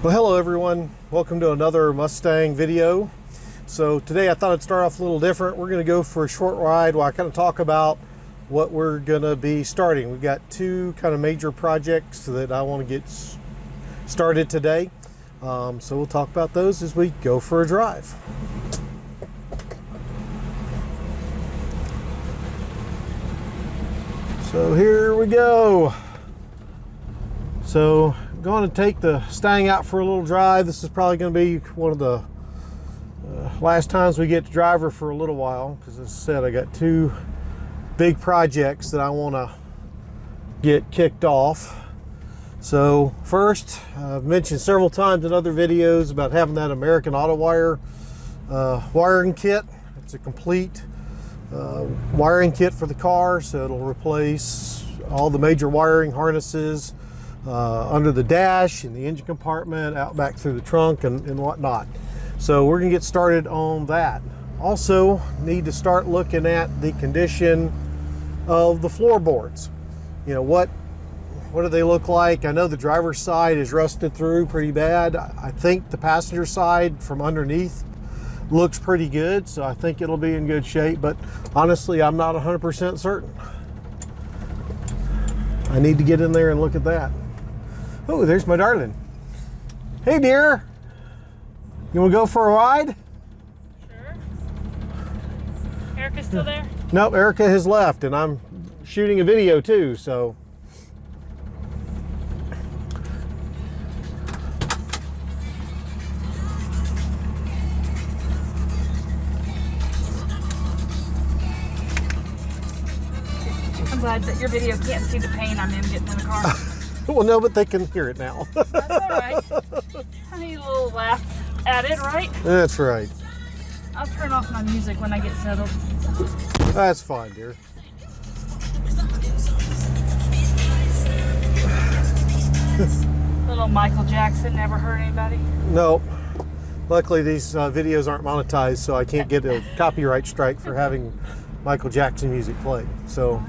Well, hello everyone. Welcome to another Mustang video. So today I thought I'd start off a little different. We're going to go for a short ride while I kind of talk about what we're going to be starting. We've got two kind of major projects that I want to get started today. So we'll talk about those as we go for a drive. So here we go. So I'm going to take the Stang out for a little drive. This is probably going to be one of the last times we get to drive her for a little while, because as I said, I got two big projects that I want to get kicked off. So first, I've mentioned several times in other videos about having that American Autowire wiring kit. It's a complete wiring kit for the car, so it'll replace all the major wiring harnesses under the dash, in the engine compartment, out back through the trunk and whatnot. So we're gonna get started on that. Also need to start looking at the condition of the floorboards. You know, what do they look like? I know the driver's side is rusted through pretty bad. I think the passenger side from underneath looks pretty good, so I think it'll be in good shape, but honestly I'm not 100% certain. I need to get in there and look at that. Oh, there's my darling. Hey dear, you want to go for a ride? Sure. Erica's still there? Nope, Erica has left, and I'm shooting a video too, so. I'm glad that your video can't see the pain I'm in getting in the car. Well, no, but they can hear it now. That's all right. I need a little laugh added, right? That's right. I'll turn off my music when I get settled. That's fine, dear. Little Michael Jackson never hurt anybody. Nope. Luckily, these videos aren't monetized, so I can't get a copyright strike for having Michael Jackson music played. So,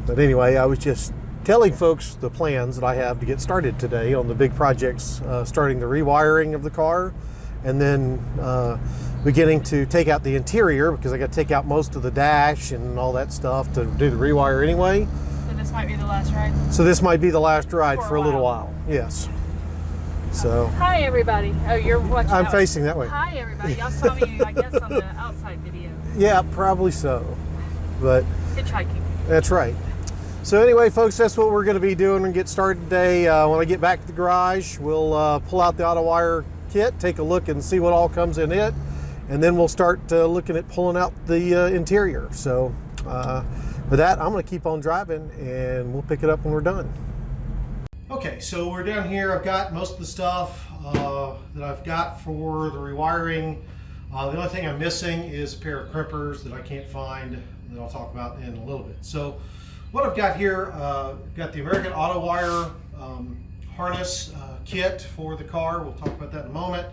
but anyway, I was just telling folks the plans that I have to get started today on the big projects, starting the rewiring of the car, and then beginning to take out the interior, because I got to take out most of the dash and all that stuff to do the rewire anyway. So this might be the last ride? So this might be the last ride for a little while, yes. So. Hi everybody. Oh, you're watching. I'm facing that way. Hi everybody. Y'all saw me, I guess, on the outside video. Yeah, probably so. But Hitchhiking. that's right. So anyway, folks, that's what we're going to be doing and get started today. When I get back to the garage, we'll pull out the Autowire kit, take a look and see what all comes in it, and then we'll start looking at pulling out the interior. So with that, I'm going to keep on driving and we'll pick it up when we're done. Okay, so we're down here. I've got most of the stuff that I've got for the rewiring. The only thing I'm missing is a pair of crimpers that I can't find, that I'll talk about in a little bit. So what I've got here, got the American Autowire harness kit for the car. We'll talk about that in a moment.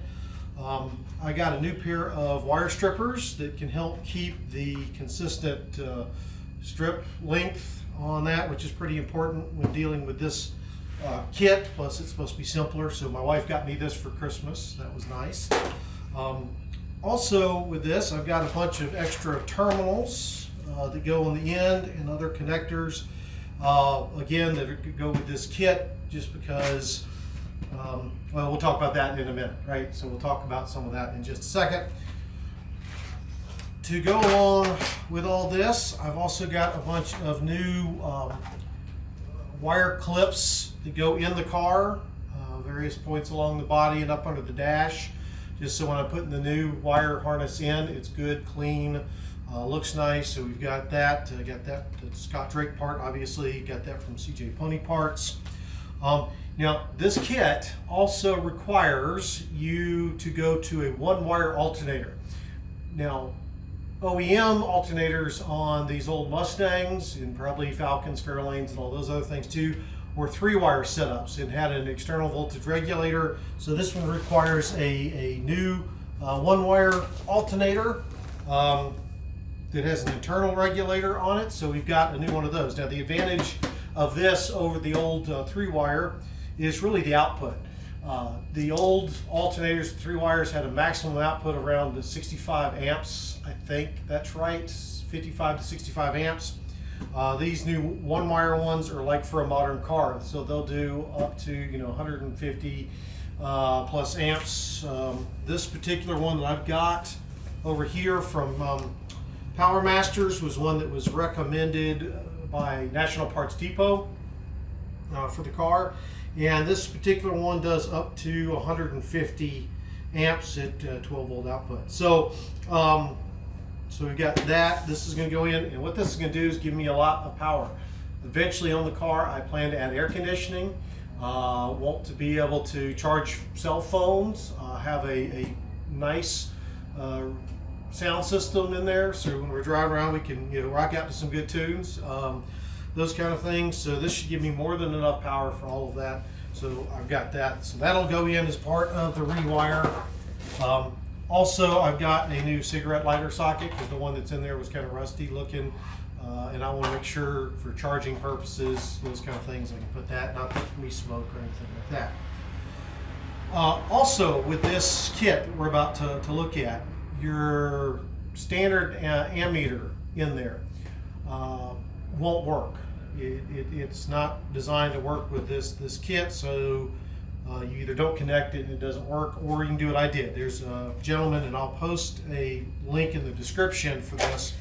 I got a new pair of wire strippers that can help keep the consistent strip length on that, which is pretty important when dealing with this kit. Plus it's supposed to be simpler, so my wife got me this for Christmas. That was nice. Also with this, I've got a bunch of extra terminals that go on the end, and other connectors, again, that go with this kit, just because, well, we'll talk about that in a minute, right? So we'll talk about some of that in just a second. To go along with all this, I've also got a bunch of new wire clips that go in the car, various points along the body and up under the dash, just so when I'm putting the new wire harness in, it's good, clean, looks nice. So we've got that. Got that, the Scott Drake part, obviously. Got that from CJ Pony Parts. Now, this kit also requires you to go to a one-wire alternator. Now, OEM alternators on these old Mustangs, and probably Falcons, Fairlanes, and all those other things too, were three-wire setups and had an external voltage regulator. So this one requires a new one-wire alternator that has an internal regulator on it. So we've got a new one of those. Now the advantage of this over the old 3-wire is really the output. The old alternators, 3 wires, had a maximum output around 65 amps. I think that's right, 55 to 65 amps. These new 1-wire ones are like for a modern car, so they'll do up to 150 plus amps. This particular one that I've got over here from Power Masters was one that was recommended by National Parts Depot for the car, and this particular one does up to 150 amps at 12 volt output. So so we've got that. This is going to go in, and what this is going to do is give me a lot of power. Eventually on the car, I plan to add air conditioning. Want to be able to charge cell phones, have a nice sound system in there, so when we're driving around we can rock out to some good tunes, those kind of things. So this should give me more than enough power for all of that. So I've got that. So that'll go in as part of the rewire. Also, I've got a new cigarette lighter socket because the one that's in there was kind of rusty looking, and I want to make sure for charging purposes, those kind of things, I can put that, not that we smoke or anything like that. Also, with this kit that we're about to look at, your standard ammeter in there won't work. It's not designed to work with this kit, so you either don't connect it and it doesn't work, or you can do what I did. There's a gentleman, and I'll post a link in the description for this,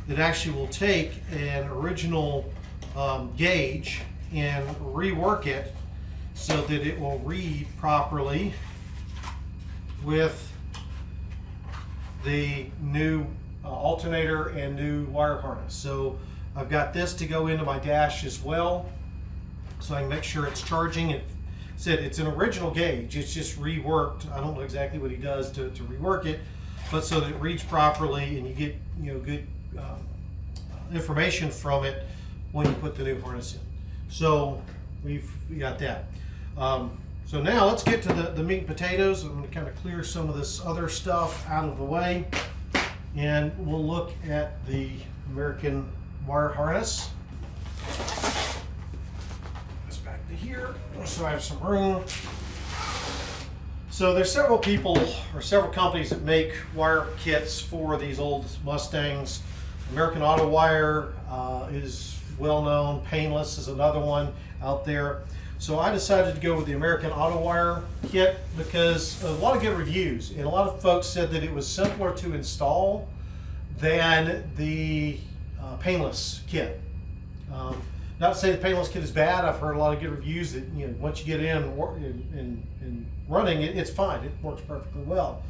that actually will take an original gauge and rework it so that it will read properly with the new alternator and new wire harness. So I've got this to go into my dash as well, so I can make sure it's charging. It said it's an original gauge, it's just reworked. I don't know exactly what he does to rework it, but so that it reads properly and you get good information from it when you put the new harness in. So we got that. So now let's get to the meat and potatoes. I'm going to kind of clear some of this other stuff out of the way, and we'll look at the American wire harness. This back to here so I have some room. So there's several people or several companies that make wire kits for these old Mustangs. American Autowire is well known. Painless is another one out there. So I decided to go with the American Autowire kit because a lot of good reviews, and a lot of folks said that it was simpler to install than the painless kit. Not to say the painless kit is bad. I've heard a lot of good reviews that once you get in and running it, it's fine. It works perfectly well.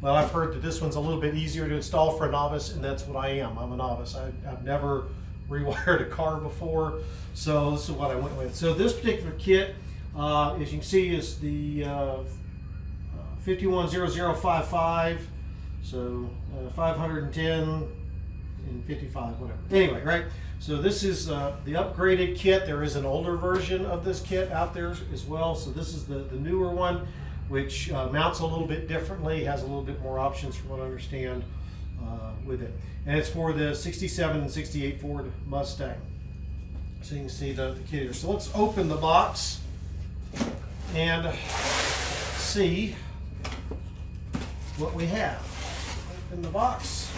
But I've heard that this one's a little bit easier to install for a novice, and that's what I am. I'm a novice. I've never rewired a car before, so this is what I went with. So this particular kit, as you can see, is the 510055, so 510 and 55, whatever. Anyway, right? So this is the upgraded kit. There is an older version of this kit out there as well. So this is the newer one, which mounts a little bit differently, has a little bit more options from what I understand with it. And it's for the 67 and 68 Ford Mustang. So you can see the kit here. So let's open the box and see what we have. Open the box.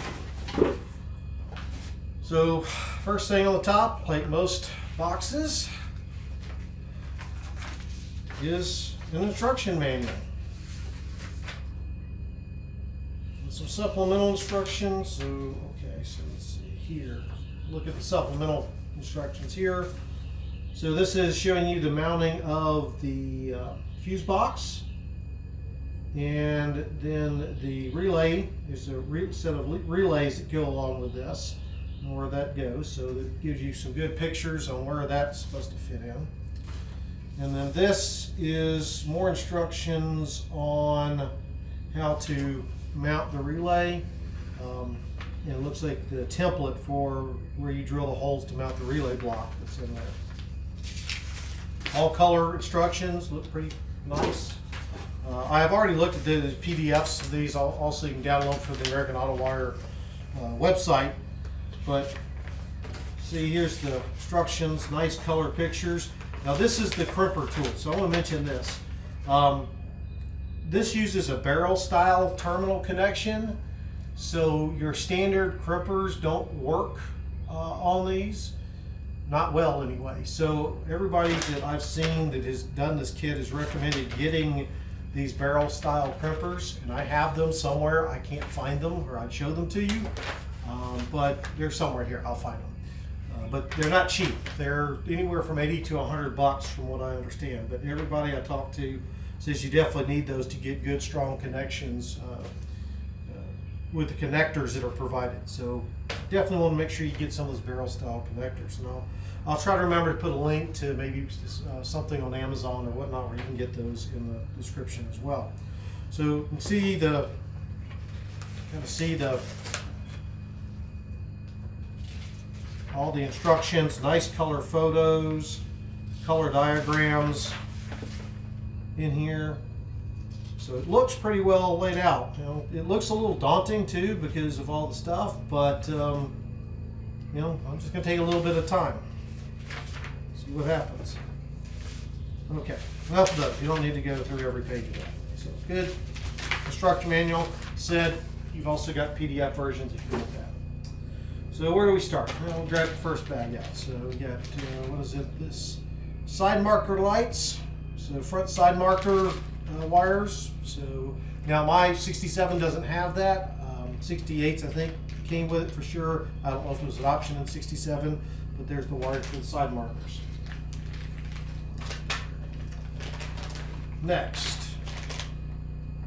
So first thing on the top, like most boxes, is an instruction manual. With some supplemental instructions. So okay, so let's see here. Look at the supplemental instructions here. So this is showing you the mounting of the fuse box, and then the relay is a set of relays that go along with this and where that goes. So that gives you some good pictures on where that's supposed to fit in. And then this is more instructions on how to mount the relay. And it looks like the template for where you drill the holes to mount the relay block that's in there. All color instructions look pretty nice. I have already looked at the PDFs of these. Also, you can download from the American Autowire website. But see, here's the instructions, nice color pictures. Now this is the crimper tool, so I want to mention this. This uses a barrel style terminal connection, so your standard crimpers don't work on these, not well anyway. So everybody that I've seen that has done this kit has recommended getting these barrel style crimpers, and I have them somewhere. I can't find them, or I'd show them to you, but they're somewhere here. I'll find them. But they're not cheap. They're anywhere from 80 to 100 bucks from what I understand. But everybody I talk to says you definitely need those to get good, strong connections with the connectors that are provided. So definitely want to make sure you get some of those barrel style connectors. And I'll try to remember to put a link to maybe something on Amazon or whatnot where you can get those in the description as well. So you can see the all the instructions, nice color photos, color diagrams in here. So it looks pretty well laid out. You know, it looks a little daunting too because of all the stuff, but you know, I'm just gonna take a little bit of time. See what happens. Okay, enough of those. You don't need to go through every page of that. So good. Instruction manual said you've also got PDF versions if you want that. So where do we start? Well, we'll grab the first bag out. So we got, what is it? This side marker lights. So front side marker wires. So now my 67 doesn't have that. 68s I think came with it for sure. I don't know if it was an option in 67, but there's the wire for the side markers. Next,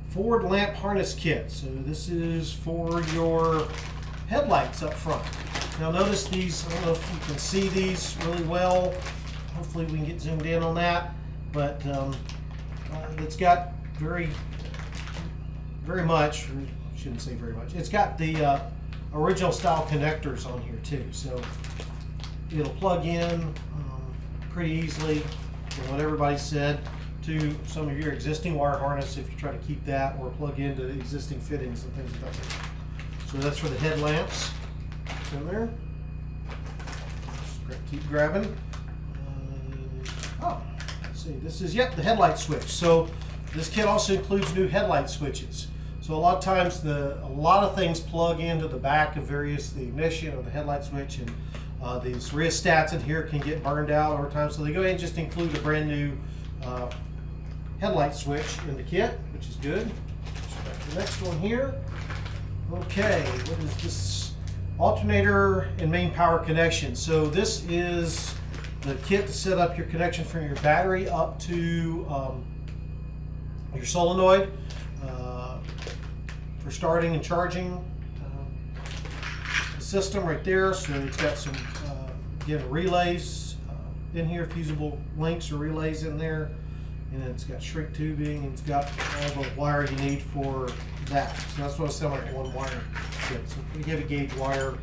Ford lamp harness kit. So this is for your headlights up front. Now notice these, I don't know if you can see these really well. Hopefully we can get zoomed in on that. But it's got very much, or I shouldn't say very much, it's got the original style connectors on here too. So it'll plug in pretty easily, from what everybody said, to some of your existing wire harness if you try to keep that, or plug into existing fittings and things like that. So that's for the headlamps. It's in there. Just keep grabbing. Let's see. This is, yep, the headlight switch. So this kit also includes new headlight switches. So a lot of times a lot of things plug into the back of the ignition or the headlight switch, and these rheostats in here can get burned out over time. So they go ahead and just include a brand new headlight switch in the kit, which is good. The next one here. Okay, what is this? Alternator and main power connection. So this is the kit to set up your connection from your battery up to your solenoid for starting and charging the system right there. So it's got some again relays in here, fusible links or relays in there. And it's got shrink tubing, and it's got all the wire you need for that. So that's what I said, like one wire kit. So we get a gauge wire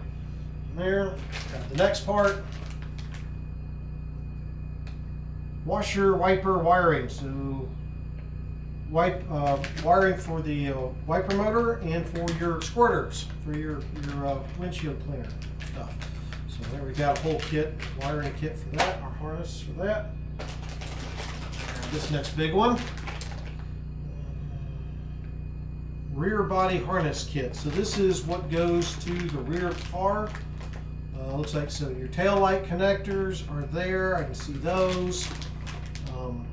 there. Got the next part, washer wiper wiring. So wiring for the wiper motor and for your squirters for your windshield cleaner stuff. So there we got a whole kit, wiring kit for that, our harness for that. This next big one, rear body harness kit. So this is what goes to the rear of the car. Looks like, so your tail light connectors are there. I can see those. I'm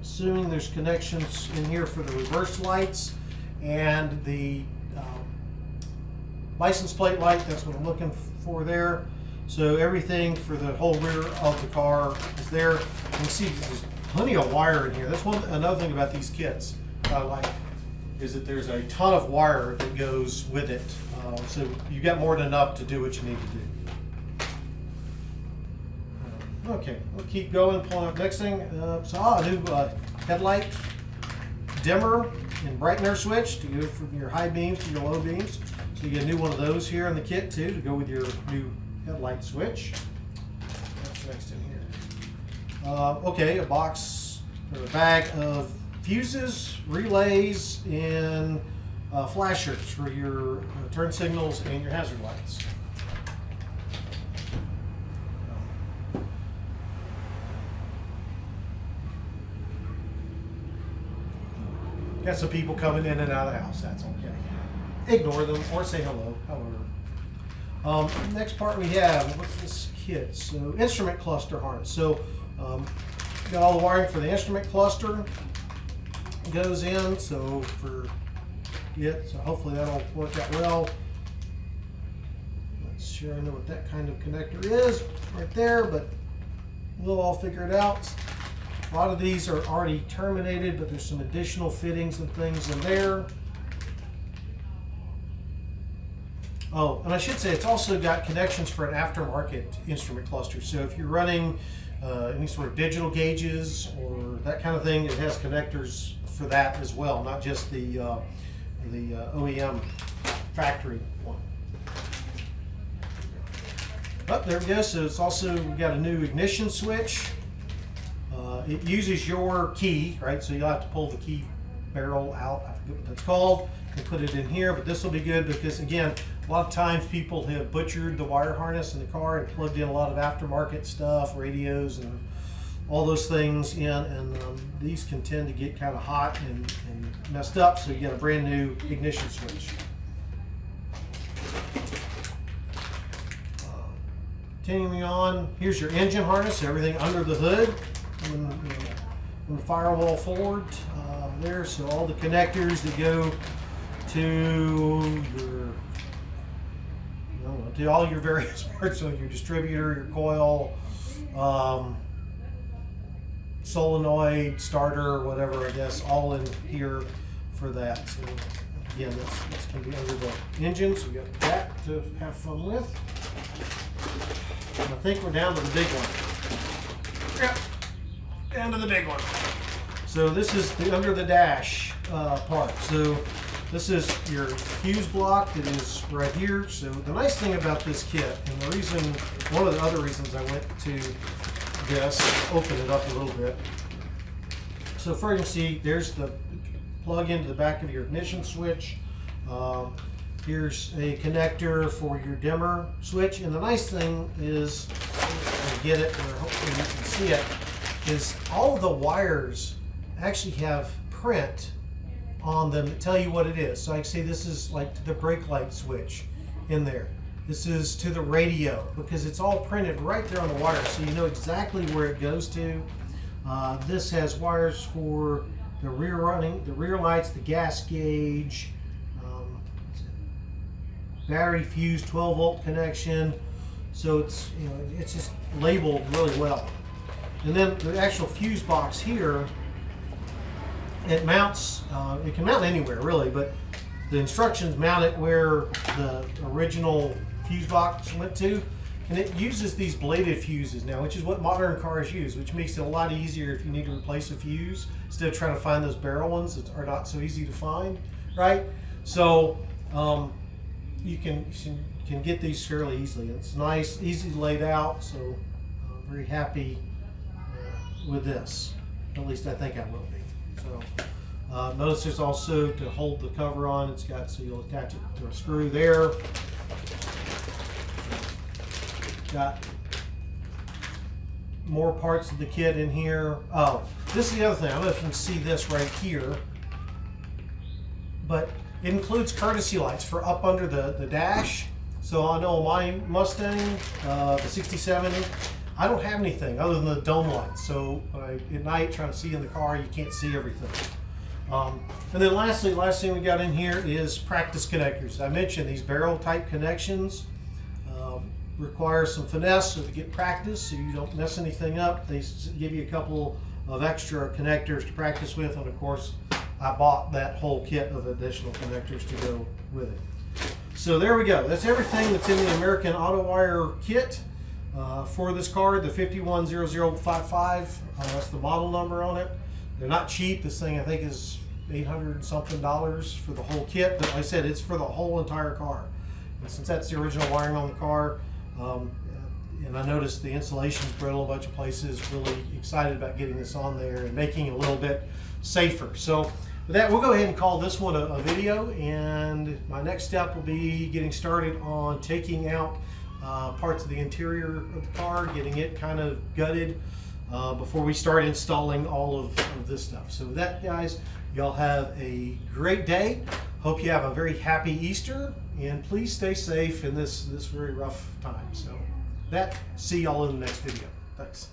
assuming there's connections in here for the reverse lights and the license plate light. That's what I'm looking for there. So everything for the whole rear of the car is there. You can see there's plenty of wire in here. That's another thing about these kits I like, is that there's a ton of wire that goes with it. So you got more than enough to do what you need to do. Okay, we'll keep going, pulling up next thing. A new headlight dimmer and brightener switch to go from your high beams to your low beams. So you get a new one of those here in the kit too, to go with your new headlight switch. What's next in here? Okay, a box or a bag of fuses, relays, and flashers for your turn signals and your hazard lights. Got some people coming in and out of the house. That's okay. Ignore them or say hello. However, next part we have, what's this kit? So instrument cluster harness. So got all the wiring for the instrument cluster goes in. So for it, so hopefully that'll work out well. Not sure I know what that kind of connector is right there, but we'll all figure it out. A lot of these are already terminated, but there's some additional fittings and things in there. Oh, and I should say it's also got connections for an aftermarket instrument cluster. So if you're running any sort of digital gauges or that kind of thing, it has connectors for that as well, not just the OEM factory one. Oh, there we go. So it's also, we've got a new ignition switch. It uses your key, right? So you'll have to pull the key barrel out, I forget what that's called, and put it in here. But this will be good because, again, a lot of times people have butchered the wire harness in the car and plugged in a lot of aftermarket stuff, radios and all those things in, and these can tend to get kind of hot and messed up, so you get a brand new ignition switch. Continuing on, here's your engine harness, everything under the hood, and the firewall forward there, so all the connectors that go to your, to all your various parts, so your distributor, your coil, solenoid, starter, whatever, I guess, all in here for that. So again, that's going to be under the engine, so we got that to have fun with. And I think we're down to the big one. Yep, down to the big one. So this is the under the dash part. So this is your fuse block that is right here. So the nice thing about this kit, and the reason, one of the other reasons I went to this, open it up a little bit. So first you can see there's the plug into the back of your ignition switch. Here's a connector for your dimmer switch, and the nice thing is, get it, or hopefully you can see it, is all of the wires actually have print on them that tell you what it is. So I can see this is like the brake light switch in there. This is to the radio, because it's all printed right there on the wire, so you know exactly where it goes to. This has wires for the rear lights, the gas gauge, battery fuse, 12-volt connection. So it's, you know, it's just labeled really well. And then the actual fuse box here, it mounts. It can mount anywhere really, but the instructions mount it where the original fuse box went to, and it uses these bladed fuses now, which is what modern cars use, which makes it a lot easier if you need to replace a fuse instead of trying to find those barrel ones that are not so easy to find, right? So you can get these fairly easily. It's nice, easy laid out, so I'm very happy with this. At least I think I will be. So notice there's also to hold the cover on. It's got, so you'll attach it to a screw there. Got more parts of the kit in here. Oh, this is the other thing. I don't know if you can see this right here, but it includes courtesy lights for up under the dash. So I know my Mustang, the 67, I don't have anything other than the dome lights. So at night, trying to see in the car, you can't see everything. And then lastly, last thing we got in here is practice connectors. I mentioned these barrel type connections require some finesse so to get practice, so you don't mess anything up. They give you a couple of extra connectors to practice with, and of course, I bought that whole kit of additional connectors to go with it. So there we go. That's everything that's in the American Autowire kit for this car, the 510055. That's the model number on it. They're not cheap. This thing I think is $800 something for the whole kit, but like I said, it's for the whole entire car. And since that's the original wiring on the car, and I noticed the insulation's brittle a bunch of places, really excited about getting this on there and making it a little bit safer. So with that, we'll go ahead and call this one a video, and my next step will be getting started on taking out parts of the interior of the car, getting it kind of gutted, before we start installing all of this stuff. So with that, guys, y'all have a great day. Hope you have a very happy Easter, and please stay safe in this very rough time. So that, see y'all in the next video. Thanks.